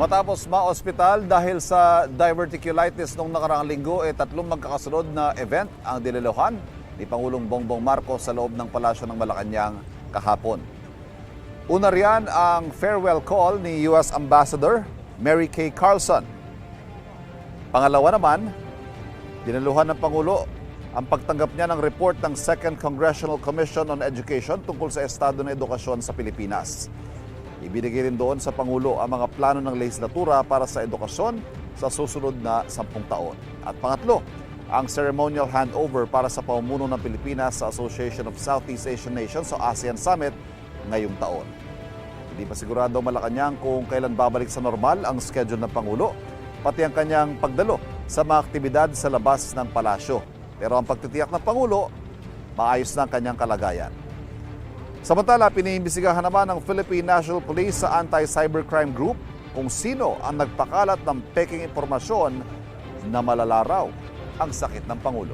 Matapos ma-ospital dahil sa diverticulitis noong nakaraang linggo, tatlong magkakasunod na event ang diniluhan ni Pangulong Bongbong Marcos sa loob ng Palasyo ng Malacanang kahapon. Una riyan ang farewell call ni US Ambassador Mary Kay Carlson. Pangalawa naman, diniluhan ng Pangulo ang pagtanggap niya ng report ng Second Congressional Commission on Education tungkol sa estado ng edukasyon sa Pilipinas. Ibinigay rin doon sa Pangulo ang mga plano ng lehislatura para sa edukasyon sa susunod na 10 taon. At pangatlo, ang ceremonial handover para sa pamumuno ng Pilipinas sa Association of Southeast Asian Nations o ASEAN Summit ngayong taon. Hindi pa sigurado Malacanang kung kailan babalik sa normal ang schedule ng Pangulo, pati ang kanyang pagdalo sa mga aktibidad sa labas ng palasyo. Pero ang pagtitiyak ng Pangulo, maayos na ang kanyang kalagayan. Samantala, piniimbestigahan naman ng Philippine National Police sa Anti-Cybercrime Group kung sino ang nagpakalat ng peking impormasyon na malalaraw ang sakit ng Pangulo.